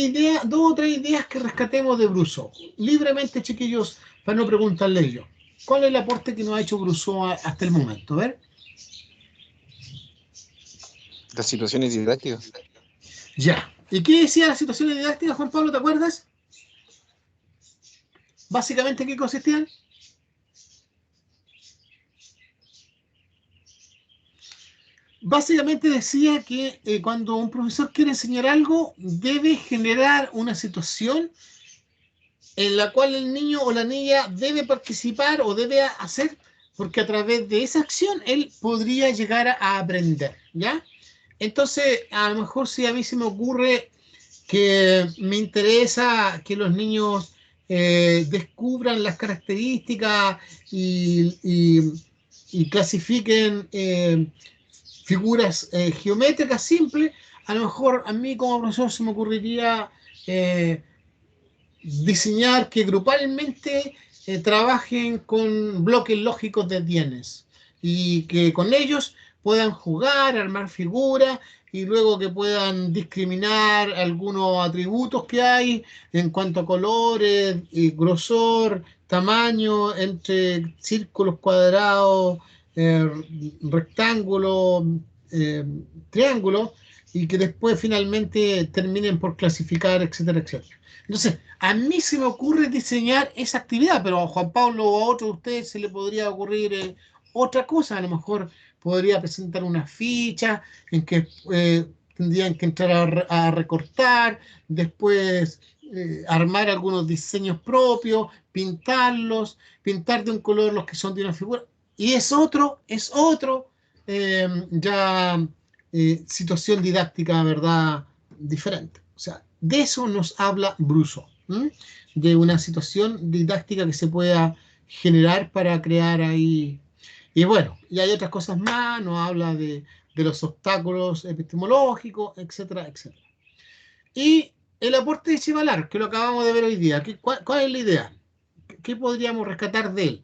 o tres ideas que rescatemos de Brousseau. Libremente, chiquillos, para no preguntarle yo. ¿Cuál es el aporte que nos ha hecho Brousseau hasta el momento? A ver. Las situaciones didácticas. Ya. ¿Y qué decía la situación didáctica, Juan Pablo? ¿Te acuerdas? Básicamente, ¿qué consistían? Básicamente decía que cuando un profesor quiere enseñar algo, debe generar una situación en la cual el niño o la niña debe participar o debe hacer, porque a través de esa acción él podría llegar a aprender, ¿ya? Entonces, a lo mejor si a mí se me ocurre que me interesa que los niños descubran las características y clasifiquen figuras geométricas simples, a lo mejor a mí como profesor se me ocurriría diseñar que grupalmente trabajen con bloques lógicos de bienes y que con ellos puedan jugar, armar figuras y luego que puedan discriminar algunos atributos que hay en cuanto a colores, grosor, tamaño entre círculos, cuadrados, eh, rectángulos, eh, triángulos, y que después finalmente terminen por clasificar, etcétera, etcétera. Entonces, a mí se me ocurre diseñar esa actividad, pero a Juan Pablo o a otro de ustedes se le podría ocurrir otra cosa. A lo mejor podría presentar una ficha en que tendrían que entrar a recortar, después armar algunos diseños propios, pintarlos, pintar de un color los que son de una figura. Y es otro ya situación didáctica, ¿verdad? Diferente. O sea, de eso nos habla Brousseau, ¿m? De una situación didáctica que se pueda generar para crear ahí. Y bueno, y hay otras cosas más, nos habla de los obstáculos epistemológicos, etcétera, etcétera. Y el aporte de Chivalar, que lo acabamos de ver hoy día, ¿cuál es la idea? ¿Qué podríamos rescatar de él?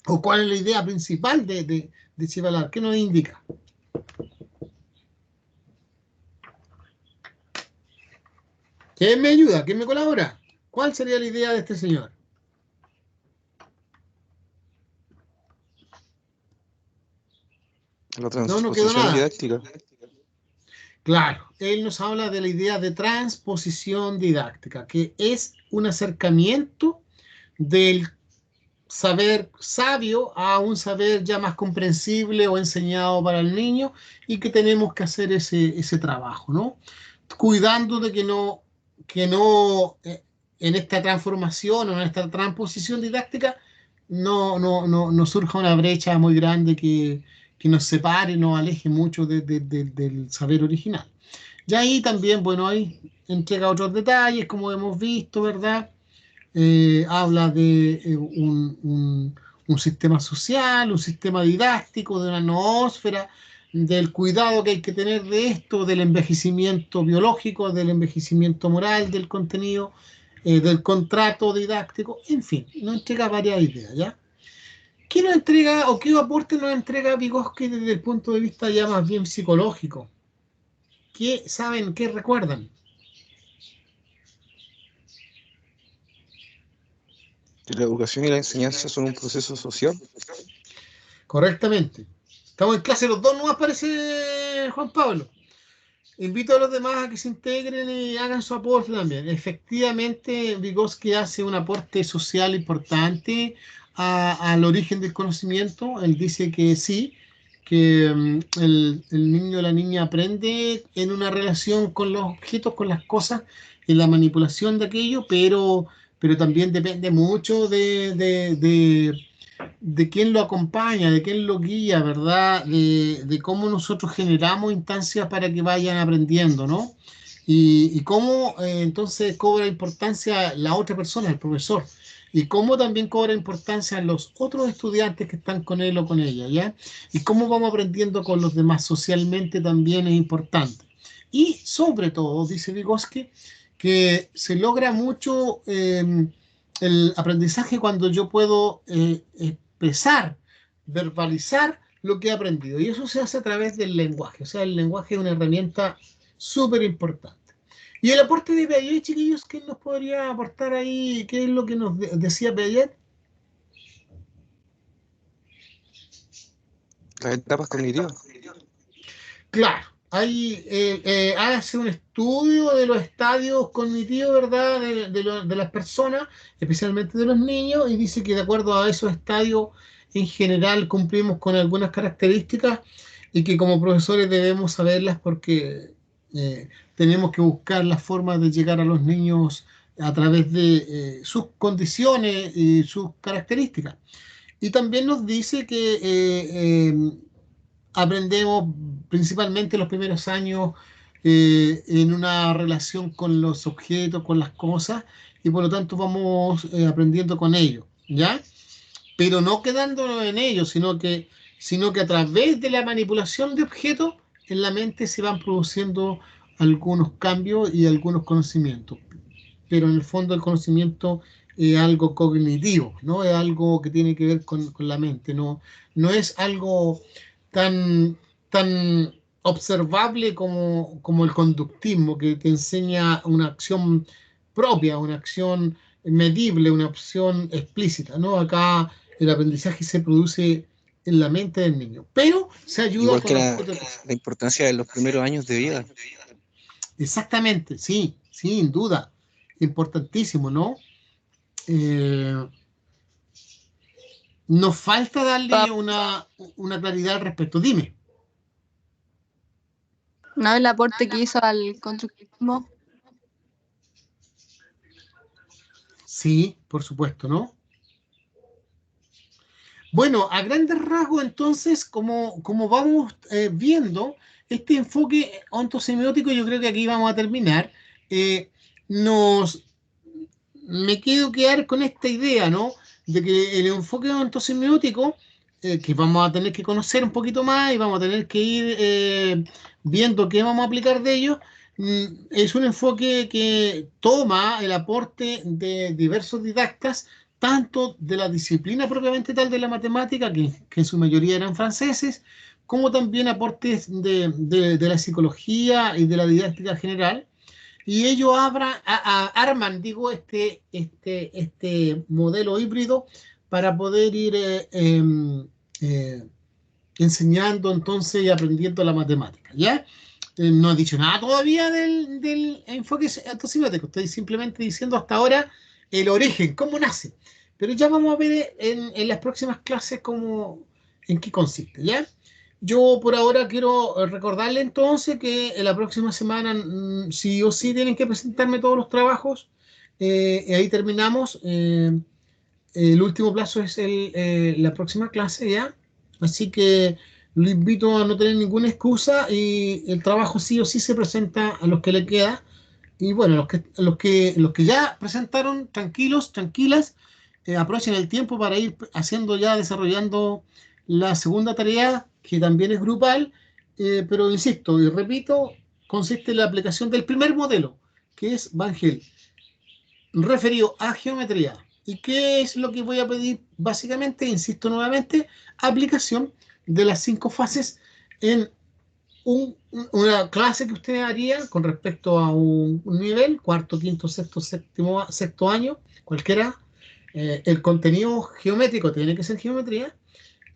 ¿O cuál es la idea principal de Chivalar? ¿Qué nos indica? ¿Quién me ayuda? ¿Quién me colabora? ¿Cuál sería la idea de este señor? La No quedó transposición nada. didáctica. Claro, él nos habla de la idea de transposición didáctica, que es un acercamiento del saber sabio a un saber ya más comprensible o enseñado para el niño y que tenemos que hacer ese trabajo, ¿no? Cuidando de que no en esta transformación o en esta transposición didáctica no surja una brecha muy grande que nos separe, nos aleje mucho del saber original. Y ahí también, bueno, ahí entrega otros detalles, como hemos visto, ¿verdad? Habla de un sistema social, un sistema didáctico, de una noósfera, del cuidado que hay que tener de esto, del envejecimiento biológico, del envejecimiento moral, del contenido, del contrato didáctico, en fin, nos entrega varias ideas, ¿ya? ¿Qué nos entrega o qué aporte nos entrega Vygotsky desde el punto de vista ya más bien psicológico? ¿Qué saben, qué recuerdan? Que la educación y la enseñanza son un proceso social. Correctamente. Estamos en clase los dos, nomás parece Juan Pablo. Invito a los demás a que se integren y hagan su aporte también. Efectivamente, Vygotsky hace un aporte social importante al origen del conocimiento. Él dice que sí, que el niño o la niña aprende en una relación con los objetos, con las cosas, en la manipulación de aquello, pero también depende mucho de quién lo acompaña, de quién lo guía, ¿verdad? De cómo nosotros generamos instancias para que vayan aprendiendo, ¿no? Y cómo entonces cobra importancia la otra persona, el profesor, y cómo también cobra importancia los otros estudiantes que están con él o con ella, ¿ya? Y cómo vamos aprendiendo con los demás socialmente también es importante. Y sobre todo, dice Vygotsky, que se logra mucho el aprendizaje cuando yo puedo expresar, verbalizar lo que he aprendido. Y eso se hace a través del lenguaje. O sea, el lenguaje es una herramienta súper importante. Y el aporte de Piaget, chiquillos, ¿qué nos podría aportar ahí? ¿Qué es lo que nos decía Piaget? Las etapas cognitivas. Claro, hace un estudio de los estadios cognitivos, ¿verdad? De las personas, especialmente de los niños, y dice que de acuerdo a esos estadios, en general cumplimos con algunas características y que como profesores debemos saberlas porque tenemos que buscar las formas de llegar a los niños a través de sus condiciones y sus características. Y también nos dice que aprendemos principalmente los primeros años en una relación con los objetos, con las cosas, y por lo tanto vamos aprendiendo con ellos, ¿ya? Pero no quedándonos en ellos, sino que a través de la manipulación de objetos, en la mente se van produciendo algunos cambios y algunos conocimientos. Pero en el fondo el conocimiento es algo cognitivo, ¿no? Es algo que tiene que ver con la mente, no es algo tan, tan observable como el conductismo, que te enseña una acción propia, una acción medible, una acción explícita, ¿no? Acá el aprendizaje se produce en la mente del niño, pero se ayuda Igual que con objetos. la importancia de los primeros años de vida. Exactamente, sí, sin duda, importantísimo, ¿no? Eh, Nos falta darle una claridad al respecto. Dime. ¿No el aporte que hizo al constructivismo? Sí, por supuesto, ¿no? Bueno, a grandes rasgos, entonces, como vamos viendo, este enfoque ontosemiótico, yo creo que aquí vamos a terminar. eh, nos Me quiero quedar con esta idea, ¿no? De que el enfoque ontosemiótico, que vamos a tener que conocer un poquito más y vamos a tener que ir viendo qué vamos a aplicar de ello, es un enfoque que toma el aporte de diversos didactas, tanto de la disciplina propiamente tal de la matemática, que en su mayoría eran franceses, como también aportes de la psicología y de la didáctica general y ellos arman, digo, este modelo híbrido para poder ir enseñando entonces y aprendiendo la matemática, ¿ya? No he dicho nada todavía del enfoque autosemiótico, estoy simplemente diciendo hasta ahora el origen, cómo nace. Pero ya vamos a ver en las próximas clases en qué consiste, ¿ya? Yo por ahora quiero recordarle entonces que en la próxima semana sí o sí tienen que presentarme todos los trabajos. Y ahí terminamos. El último plazo es la próxima clase, ¿ya? Así que lo invito a no tener ninguna excusa y el trabajo sí o sí se presenta a los que le queda. Y bueno, los que ya presentaron, tranquilos, tranquilas, aprovechen el tiempo para ir haciendo ya, desarrollando la segunda tarea, que también es grupal, pero insisto y repito, consiste en la aplicación del primer modelo, que es Van Gel, referido a geometría. ¿Y qué es lo que voy a pedir? Básicamente, insisto nuevamente, aplicación de las 5 fases en una clase que usted haría con respecto a un nivel, cuarto, quinto, sexto, séptimo, sexto año, cualquiera. El contenido geométrico tiene que ser geometría.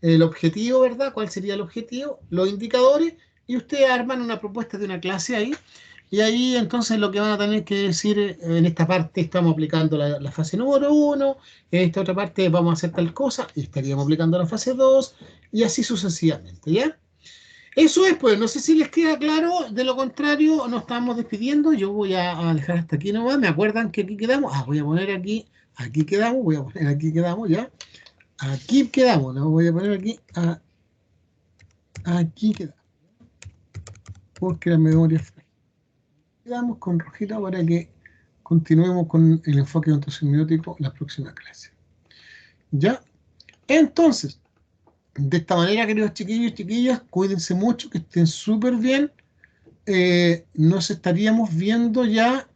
El objetivo, ¿verdad? ¿Cuál sería el objetivo? Los indicadores. Y ustedes arman una propuesta de una clase ahí. Y ahí entonces lo que van a tener que decir, en esta parte estamos aplicando la fase número 1, en esta otra parte vamos a hacer tal cosa, y estaríamos aplicando la fase 2 y así sucesivamente, ¿ya? Eso es, pues, no sé si les queda claro, de lo contrario nos estamos despidiendo, yo voy a dejar hasta aquí nomás, me acuerdan que aquí quedamos, voy a poner aquí quedamos, voy a poner aquí quedamos, ¿ya? Aquí quedamos, ¿no? Voy a poner aquí quedamos, porque la memoria quedamos con rojita para que continuemos con el enfoque ontosemiótico en la próxima clase. ¿Ya? Entonces, de esta manera, queridos chiquillos y chiquillas, cuídense mucho, que estén súper bien. Nos estaríamos viendo ya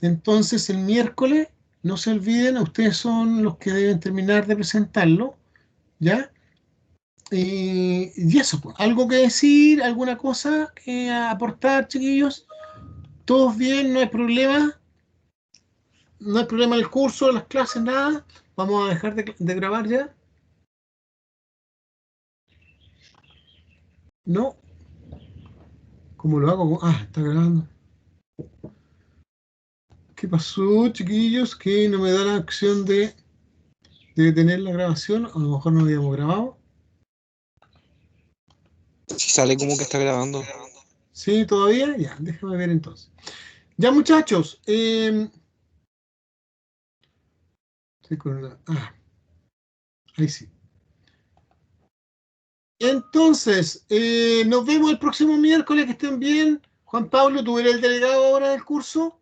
entonces el miércoles. No se olviden, ustedes son los que deben terminar de presentarlo, ¿ya? Y eso, pues, ¿algo que decir? ¿Alguna cosa que aportar, chiquillos? ¿Todos bien? ¿No hay problema? ¿No hay problema en el curso, las clases, nada? Vamos a dejar de grabar ya. ¿No? ¿Cómo lo hago? Está grabando. ¿Qué pasó, chiquillos? Que no me da la opción de detener la grabación. A lo mejor no habíamos grabado. Si sale como que está grabando. ¿Sí, todavía? Ya, déjame ver entonces. Ya, muchachos. Ahí sí. Entonces, nos vemos el próximo miércoles, que estén bien. Juan Pablo, ¿tú eres el delegado ahora del curso?